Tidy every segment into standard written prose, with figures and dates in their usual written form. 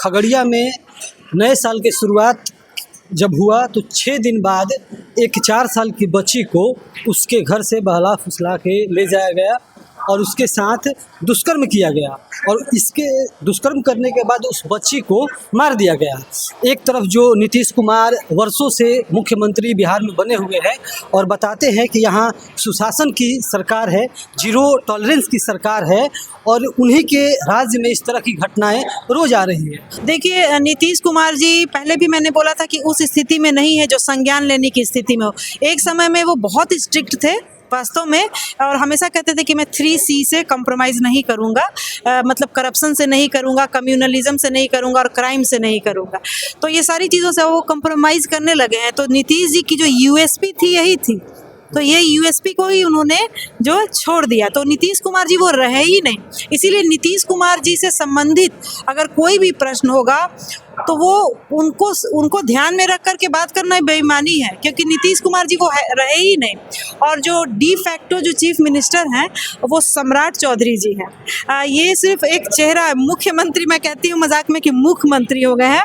खगड़िया में नए साल की शुरुआत जब हुआ तो 6 दिन बाद एक 4 साल की बच्ची को उसके घर से बहला फुसला के ले जाया गया और उसके साथ दुष्कर्म किया गया और इसके दुष्कर्म करने के बाद उस बच्ची को मार दिया गया। एक तरफ जो नीतीश कुमार वर्षों से मुख्यमंत्री बिहार में बने हुए हैं और बताते हैं कि यहाँ सुशासन की सरकार है, जीरो टॉलरेंस की सरकार है और उन्हीं के राज्य में इस तरह की घटनाएं रोज आ रही है। देखिए, नीतीश कुमार जी पहले भी मैंने बोला था कि उस स्थिति में नहीं है जो संज्ञान लेने की स्थिति में हो। एक समय में वो बहुत स्ट्रिक्ट थे वास्तव में और हमेशा कहते थे कि मैं 3C से कॉम्प्रोमाइज़ नहीं करूँगा, मतलब करप्शन से नहीं करूँगा, कम्युनलिज्म से नहीं करूँगा और क्राइम से नहीं करूँगा। तो ये सारी चीज़ों से वो कॉम्प्रोमाइज़ करने लगे हैं। तो नीतीश जी की जो यूएसपी थी यही थी, तो ये यूएसपी को ही उन्होंने जो छोड़ दिया। तो नीतीश कुमार जी वो रहे ही नहीं। इसीलिए नीतीश कुमार जी से संबंधित अगर कोई भी प्रश्न होगा तो वो उनको ध्यान में रख कर के बात करना बेईमानी है, क्योंकि नीतीश कुमार जी वो रहे ही नहीं। और जो डी फैक्टो जो चीफ मिनिस्टर हैं वो सम्राट चौधरी जी हैं। ये सिर्फ एक चेहरा है, मुख्यमंत्री मैं कहती हूँ मजाक में कि मुख्यमंत्री हो गए हैं,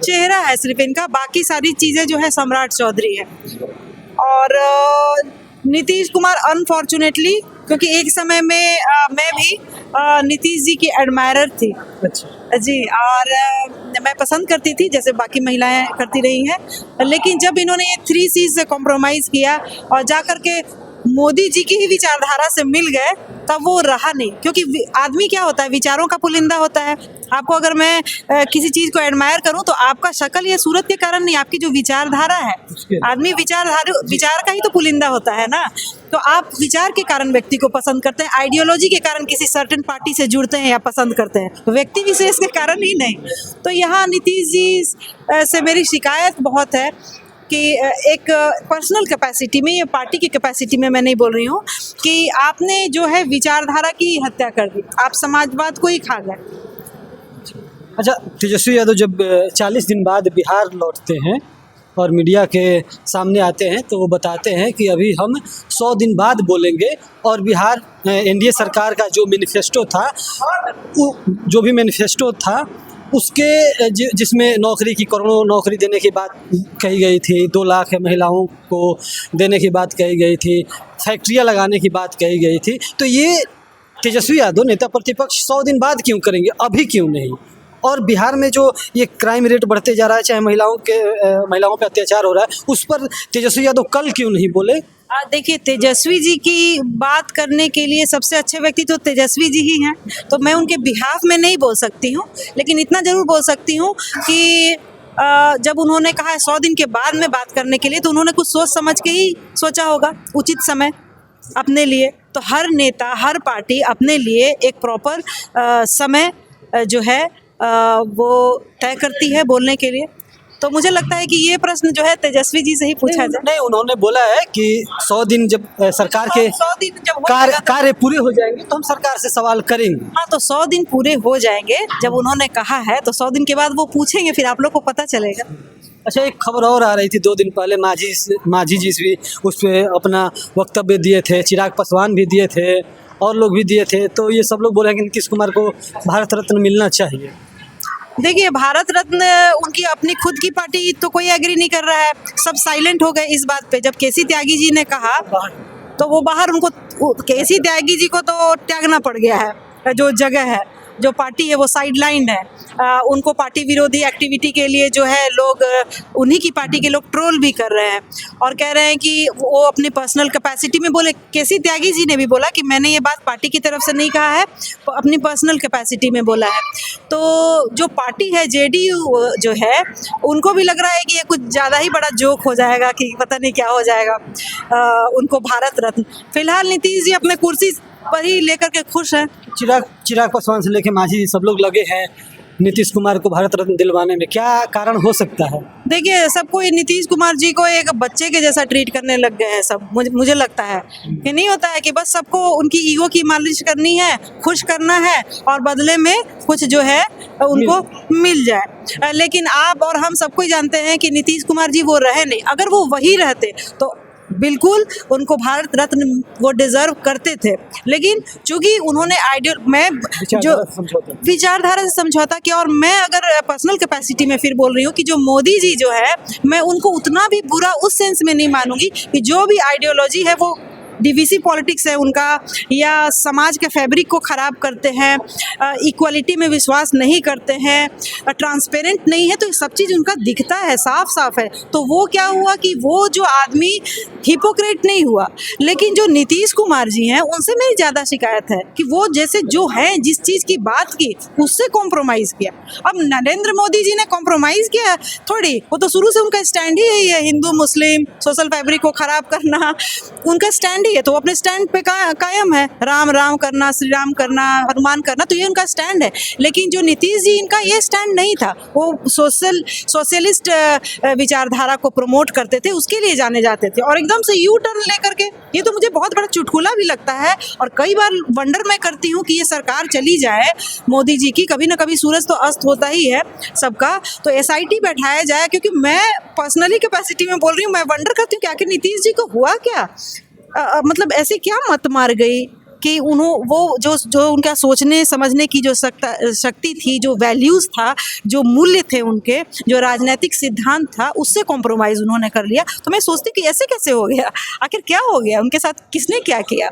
चेहरा है सिर्फ इनका, बाकी सारी चीज़ें जो है सम्राट चौधरी है। और नीतीश कुमार अनफॉर्चुनेटली, क्योंकि एक समय में मैं भी नीतीश जी की एडमायरर थी। अच्छा जी, और मैं पसंद करती थी जैसे बाकी महिलाएं करती रही हैं, लेकिन जब इन्होंने ये 3C से कॉम्प्रोमाइज़ किया और जा कर के मोदी जी की ही विचारधारा से मिल गए तब वो रहा नहीं। क्योंकि आदमी क्या होता है, विचारों का पुलिंदा होता है। आपको अगर मैं किसी चीज़ को एडमायर करूं तो आपका शक्ल या सूरत के कारण नहीं, आपकी जो विचारधारा है, आदमी विचार का ही तो पुलिंदा होता है ना। तो आप विचार के कारण व्यक्ति को पसंद करते हैं, आइडियोलॉजी के कारण किसी सर्टेन पार्टी से जुड़ते हैं या पसंद करते हैं, व्यक्ति विशेष के कारण ही नहीं। तो यहाँ नीतीश जी से मेरी शिकायत बहुत है कि एक पर्सनल कैपेसिटी में या पार्टी की कैपेसिटी में मैं नहीं बोल रही हूँ कि आपने जो है विचारधारा की हत्या कर दी, आप समाजवाद को ही खा गए। अच्छा, तेजस्वी यादव जब 40 दिन बाद बिहार लौटते हैं और मीडिया के सामने आते हैं तो वो बताते हैं कि अभी हम 100 दिन बाद बोलेंगे और बिहार एनडीए सरकार का जो मैनिफेस्टो था, जो भी मैनिफेस्टो था उसके जिसमें नौकरी की करोड़ों नौकरी देने की बात कही गई थी, 2 लाख महिलाओं को देने की बात कही गई थी, फैक्ट्रियां लगाने की बात कही गई थी। तो ये तेजस्वी यादव नेता प्रतिपक्ष 100 दिन बाद क्यों करेंगे, अभी क्यों नहीं? और बिहार में जो ये क्राइम रेट बढ़ते जा रहा है, चाहे महिलाओं पे अत्याचार हो रहा है, उस पर तेजस्वी यादव कल क्यों नहीं बोले? देखिए, तेजस्वी जी की बात करने के लिए सबसे अच्छे व्यक्ति तो तेजस्वी जी ही हैं, तो मैं उनके बिहाफ में नहीं बोल सकती हूँ, लेकिन इतना ज़रूर बोल सकती हूँ कि जब उन्होंने कहा है 100 दिन के बाद में बात करने के लिए, तो उन्होंने कुछ सोच समझ के ही सोचा होगा, उचित समय अपने लिए। तो हर नेता, हर पार्टी अपने लिए एक प्रॉपर समय जो है वो तय करती है बोलने के लिए। तो मुझे लगता है कि ये प्रश्न जो है तेजस्वी जी से ही पूछा जाए। नहीं, उन्होंने बोला है कि 100 दिन जब सरकार के 100 दिन जब कार्य पूरे हो जाएंगे तो हम सरकार से सवाल करेंगे। हाँ, तो 100 दिन पूरे हो जाएंगे जब उन्होंने कहा है, तो 100 दिन के बाद वो पूछेंगे, फिर आप लोग को पता चलेगा। अच्छा, एक खबर और आ रही थी 2 दिन पहले, मांझी जी भी उस पर अपना वक्तव्य दिए थे, चिराग पासवान भी दिए थे और लोग भी दिए थे। तो ये सब लोग बोले कि नीतीश कुमार को भारत रत्न मिलना चाहिए। देखिए, भारत रत्न उनकी अपनी खुद की पार्टी तो कोई एग्री नहीं कर रहा है, सब साइलेंट हो गए इस बात पे। जब केसी त्यागी जी ने कहा तो वो बाहर, उनको केसी त्यागी जी को तो त्यागना पड़ गया है। जो जगह है, जो पार्टी है वो साइडलाइन है। उनको पार्टी विरोधी एक्टिविटी के लिए जो है लोग, उन्हीं की पार्टी के लोग ट्रोल भी कर रहे हैं और कह रहे हैं कि वो अपनी पर्सनल कैपेसिटी में बोले। केसी त्यागी जी ने भी बोला कि मैंने ये बात पार्टी की तरफ से नहीं कहा है, अपनी पर्सनल कैपेसिटी में बोला है। तो जो पार्टी है जेडीयू जो है, उनको भी लग रहा है कि ये कुछ ज़्यादा ही बड़ा जोक हो जाएगा कि पता नहीं क्या हो जाएगा उनको भारत रत्न। फिलहाल नीतीश जी अपने कुर्सी पर ही लेकर के खुश हैं। चिराग पासवान से लेकर मांझी सब लोग लगे हैं नीतीश कुमार को भारत रत्न दिलवाने में, क्या कारण हो सकता है? देखिए, सबको नीतीश कुमार जी को एक बच्चे के जैसा ट्रीट करने लग गए हैं सब। मुझे लगता है कि नहीं होता है कि बस सबको उनकी ईगो की मालिश करनी है, खुश करना है और बदले में कुछ जो है उनको मिल जाए। लेकिन आप और हम सबको ही जानते हैं कि नीतीश कुमार जी वो रहे नहीं। अगर वो वही रहते तो बिल्कुल उनको भारत रत्न वो डिजर्व करते थे, लेकिन चूंकि उन्होंने मैं जो विचारधारा से समझौता किया, और मैं अगर पर्सनल कैपेसिटी में फिर बोल रही हूँ कि जो मोदी जी जो है, मैं उनको उतना भी बुरा उस सेंस में नहीं मानूंगी कि जो भी आइडियोलॉजी है वो डीवीसी पॉलिटिक्स है उनका, या समाज के फैब्रिक को ख़राब करते हैं, इक्वलिटी में विश्वास नहीं करते हैं, ट्रांसपेरेंट नहीं है, तो ये सब चीज़ उनका दिखता है, साफ साफ है। तो वो क्या हुआ कि वो जो आदमी हिपोक्रेट नहीं हुआ, लेकिन जो नीतीश कुमार जी हैं उनसे मेरी ज़्यादा शिकायत है कि वो जैसे जो हैं, जिस चीज़ की बात की उससे कॉम्प्रोमाइज़ किया। अब नरेंद्र मोदी जी ने कॉम्प्रोमाइज़ किया थोड़ी, वो तो शुरू से उनका स्टैंड ही यही है, हिंदू मुस्लिम सोशल फैब्रिक को ख़राब करना उनका स्टैंड है, तो अपने स्टैंड पे कायम है, राम राम करना, श्री राम करना, हनुमान करना, तो ये उनका स्टैंड है। लेकिन जो नीतीश जी, इनका ये स्टैंड नहीं था, वो सोशलिस्ट विचारधारा को प्रमोट करते थे, उसके लिए जाने जाते थे, और एकदम से यू टर्न लेकर के, ये तो मुझे बहुत बड़ा चुटकुला भी लगता है। और कई बार वंडर मैं करती हूँ कि ये सरकार चली जाए मोदी जी की, कभी ना कभी सूरज तो अस्त होता ही है सबका, तो SIT बैठाया जाए, क्योंकि मैं पर्सनली कैपेसिटी में बोल रही हूँ, मैं वंडर करती हूँ कि आखिर नीतीश जी को हुआ क्या, मतलब ऐसे क्या मत मार गई कि वो जो उनका सोचने समझने की जो शक्ति थी, जो वैल्यूज़ था, जो मूल्य थे उनके, जो राजनीतिक सिद्धांत था, उससे कॉम्प्रोमाइज़ उन्होंने कर लिया। तो मैं सोचती कि ऐसे कैसे हो गया, आखिर क्या हो गया, उनके साथ किसने क्या किया।